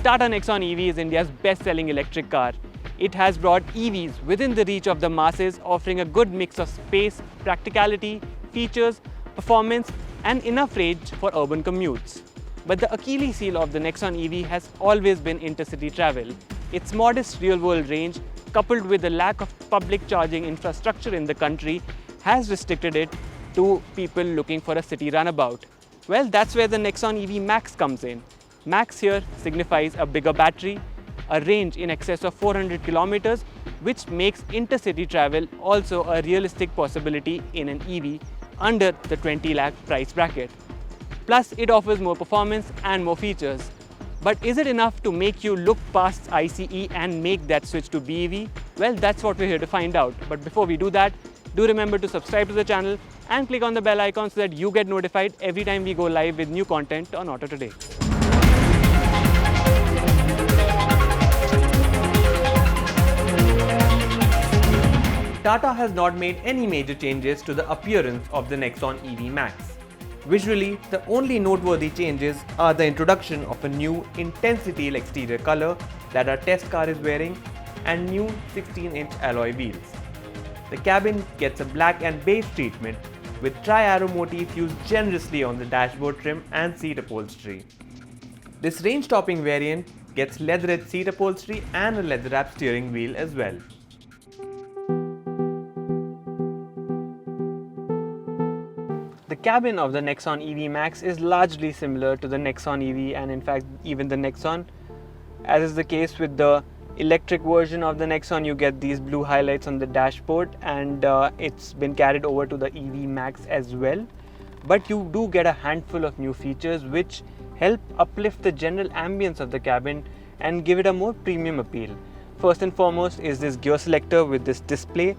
Tata Nexon EV is India's best-selling electric car. It has brought EVs within the reach of the masses, offering a good mix of space, practicality, features, performance, and enough range for urban commutes. But the Achilles heel of the Nexon EV has always been intercity travel. Its modest real-world range, coupled with the lack of public charging infrastructure in the country, has restricted it to people looking for a city runabout. Well, that's where the Nexon EV Max comes in. Max here signifies a bigger battery, a range in excess of 400 kilometers, which makes intercity travel also a realistic possibility in an EV under the 20 lakh price bracket. Plus, it offers more performance and more features. But is it enough to make you look past ICE and make that switch to BEV? Well, that's what we're here to find out. But before we do that, do remember to subscribe to the channel and click on the bell icon so that you get notified every time we go live with new content on Auto Today. Tata has not made any major changes to the appearance of the Nexon EV Max. Visually, the only noteworthy changes are the introduction of a new intensity exterior color that our test car is wearing and new 16-inch alloy wheels. The cabin gets a black and beige treatment with tri-arrow motif used generously on the dashboard trim and seat upholstery. This range-topping variant gets leatherette seat upholstery and a leather-wrapped steering wheel as well. The cabin of the Nexon EV Max is largely similar to the Nexon EV and in fact even the Nexon. As is the case with the electric version of the Nexon, you get these blue highlights on the dashboard and it's been carried over to the EV Max as well. But you do get a handful of new features which help uplift the general ambience of the cabin and give it a more premium appeal. First and foremost is this gear selector with this display.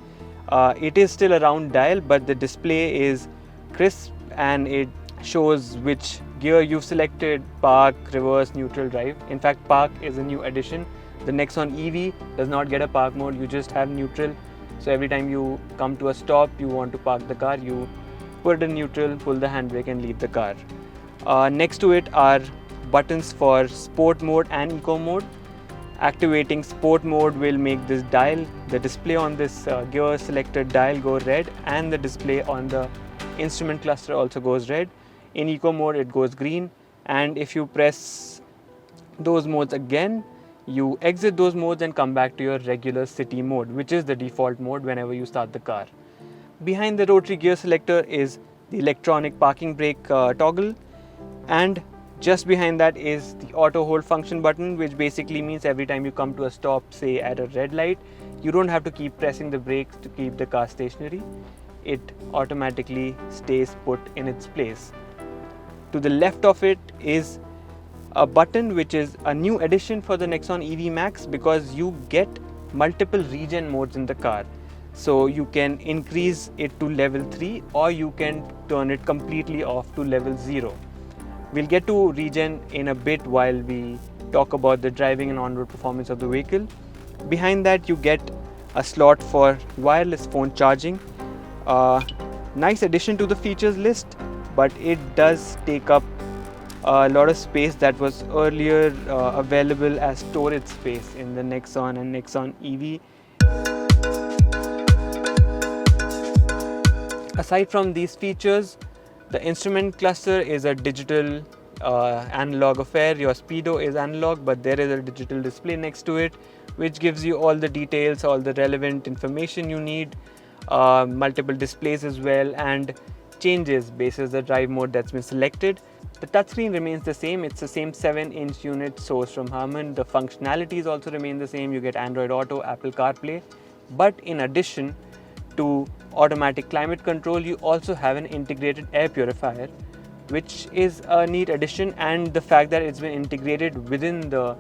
It is still a round dial, but the display is crisp and it shows which gear you've selected: park, reverse, neutral, drive. In fact, park is a new addition. The Nexon EV does not get a park mode, you just have neutral. So every time you come to a stop, you want to park the car, you put it in neutral, pull the handbrake and leave the car. Next to it are buttons for sport mode and eco mode. Activating sport mode will make this dial, the display on this gear selected dial, go red, and the display on the instrument cluster also goes red. In eco mode it goes green, and if you press those modes again, you exit those modes and come back to your regular city mode, which is the default mode whenever you start the car. Behind the rotary gear selector is the electronic parking brake toggle, and just behind that is the auto hold function button, which basically means every time you come to a stop, say at a red light, you don't have to keep pressing the brakes to keep the car stationary. It automatically stays put in its place. To the left of it is a button which is a new addition for the Nexon EV Max because you get multiple regen modes in the car. So you can increase it to level 3 or you can turn it completely off to level 0. We'll get to regen in a bit while we talk about the driving and on-road performance of the vehicle. Behind that you get a slot for wireless phone charging. Nice addition to the features list, but it does take up a lot of space that was earlier available as storage space in the Nexon and Nexon EV. Aside from these features, the instrument cluster is a digital analog affair. Your speedo is analog, but there is a digital display next to it, which gives you all the details, all the relevant information you need. Multiple displays as well, and changes basis the drive mode that's been selected. The touchscreen remains the same. It's the same 7-inch unit sourced from Harman. The functionalities also remain the same. You get Android Auto, Apple CarPlay, but in addition to automatic climate control, you also have an integrated air purifier, which is a neat addition, and the fact that it's been integrated within the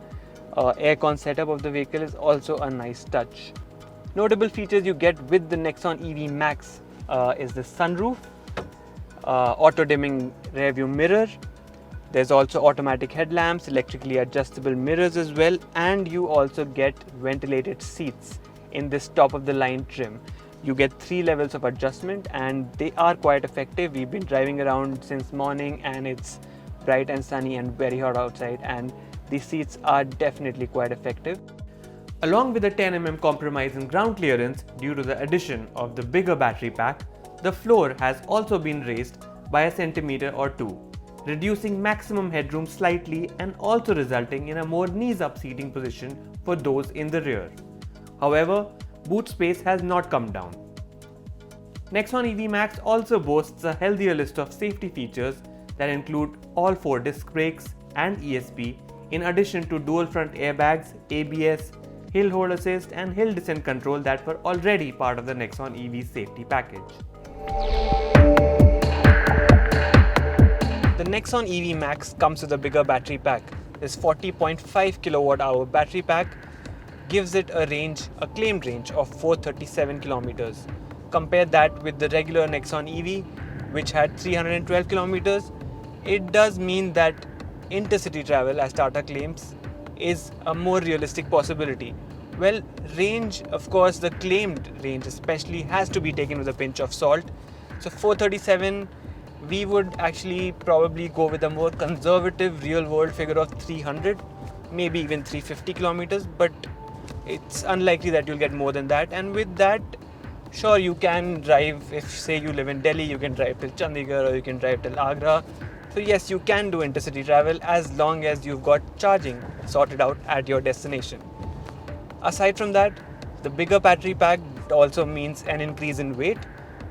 aircon setup of the vehicle is also a nice touch. Notable features you get with the Nexon EV Max is the sunroof, auto-dimming rear-view mirror. There's also automatic headlamps, electrically adjustable mirrors as well, and you also get ventilated seats in this top-of-the-line trim. You get 3 levels of adjustment and they are quite effective. We've been driving around since morning and it's bright and sunny and very hot outside, and these seats are definitely quite effective. Along with a 10 mm compromise in ground clearance due to the addition of the bigger battery pack, the floor has also been raised by a centimeter or two, reducing maximum headroom slightly and also resulting in a more knees-up seating position for those in the rear. However, boot space has not come down. Nexon EV Max also boasts a healthier list of safety features that include all 4 disc brakes and ESP, in addition to dual front airbags, ABS, hill hold assist and hill descent control that were already part of the Nexon EV safety package. The Nexon EV Max comes with a bigger battery pack. This 40.5 kWh battery pack gives it a claimed range of 437 kilometers. Compare that with the regular Nexon EV, which had 312 kilometers. It does mean that intercity travel, as Tata claims, is a more realistic possibility. Well, range, of course, the claimed range especially has to be taken with a pinch of salt. So 437, we would actually probably go with a more conservative real world figure of 300, maybe even 350 kilometers, but it's unlikely that you'll get more than that. And with that, sure, you can drive, if say you live in Delhi, you can drive till Chandigarh or you can drive till Agra. So yes, you can do intercity travel as long as you've got charging sorted out at your destination. Aside from that, the bigger battery pack also means an increase in weight,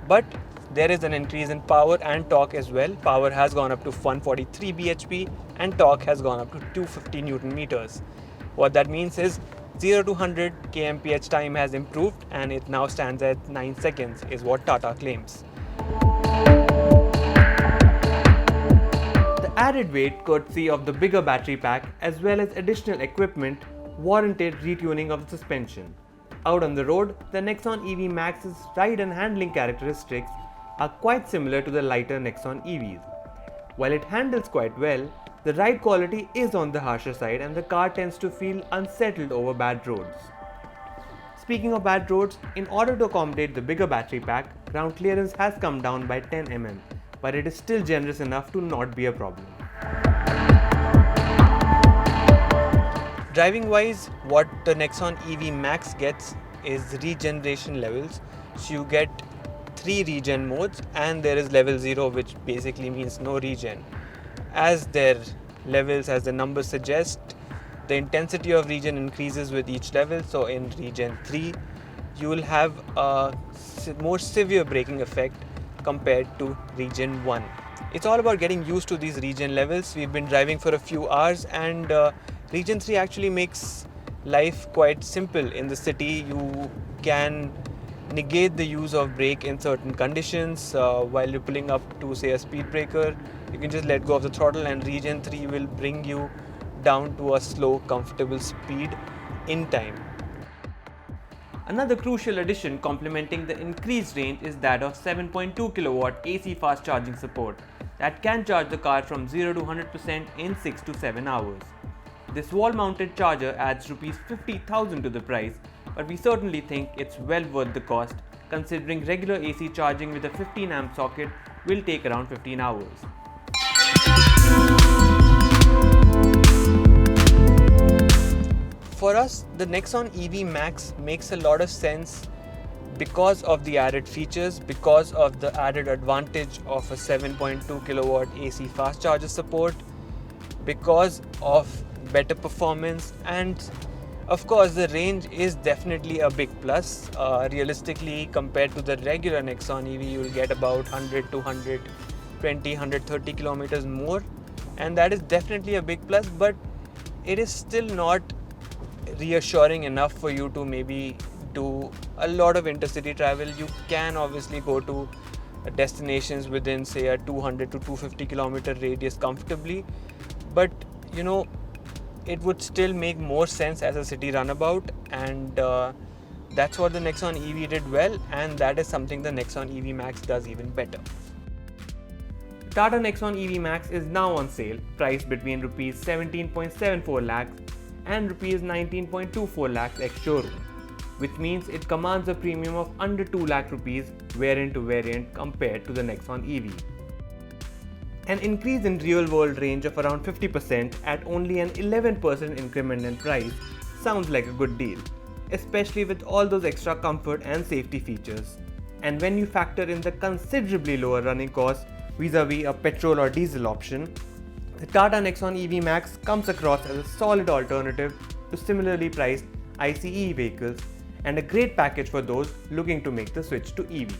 but there is an increase in power and torque as well. Power has gone up to 143 bhp and torque has gone up to 250 Newton meters. What that means is 0 to 100 kmph time has improved and it now stands at 9 seconds is what Tata claims. The added weight courtesy of the bigger battery pack as well as additional equipment warranted retuning of the suspension. Out on the road, the Nexon EV Max's ride and handling characteristics are quite similar to the lighter Nexon EVs. While it handles quite well, the ride quality is on the harsher side and the car tends to feel unsettled over bad roads. Speaking of bad roads, in order to accommodate the bigger battery pack, ground clearance has come down by 10 mm, but it is still generous enough to not be a problem. Driving wise, what the Nexon EV Max gets is regeneration levels. So you get 3 regen modes and there is level 0, which basically means no regen. As their levels, as the numbers suggest, the intensity of regen increases with each level. So in regen 3, you will have a more severe braking effect compared to regen 1. It's all about getting used to these regen levels. We've been driving for a few hours and regen 3 actually makes life quite simple in the city. You can negate the use of brake in certain conditions. While you're pulling up to say a speed breaker, you can just let go of the throttle and regen 3 will bring you down to a slow, comfortable speed in time. Another crucial addition complementing the increased range is that of 7.2 kW AC fast charging support that can charge the car from 0 to 100% in 6 to 7 hours. This wall-mounted charger adds Rs 50,000 to the price, but we certainly think it's well worth the cost considering regular AC charging with a 15 amp socket will take around 15 hours. For us, the Nexon EV Max makes a lot of sense because of the added features, because of the added advantage of a 7.2 kW AC fast charger support, because of better performance, and of course the range is definitely a big plus. Realistically, compared to the regular Nexon EV, you will get about 100 to 120, 130 kilometers more, and that is definitely a big plus, but it is still not reassuring enough for you to maybe do a lot of intercity travel. You can obviously go to destinations within say a 200 to 250 kilometer radius comfortably, but you know, it would still make more sense as a city runabout, and that's what the Nexon EV did well, and that is something the Nexon EV Max does even better. Tata Nexon EV Max is now on sale, priced between Rs 17.74 lakhs and Rs 19.24 lakhs ex-showroom, which means it commands a premium of under 2 lakh rupees variant to variant compared to the Nexon EV. An increase in real-world range of around 50% at only an 11% increment in price sounds like a good deal, especially with all those extra comfort and safety features. And when you factor in the considerably lower running costs vis-a-vis a petrol or diesel option, the Tata Nexon EV Max comes across as a solid alternative to similarly priced ICE vehicles and a great package for those looking to make the switch to EV.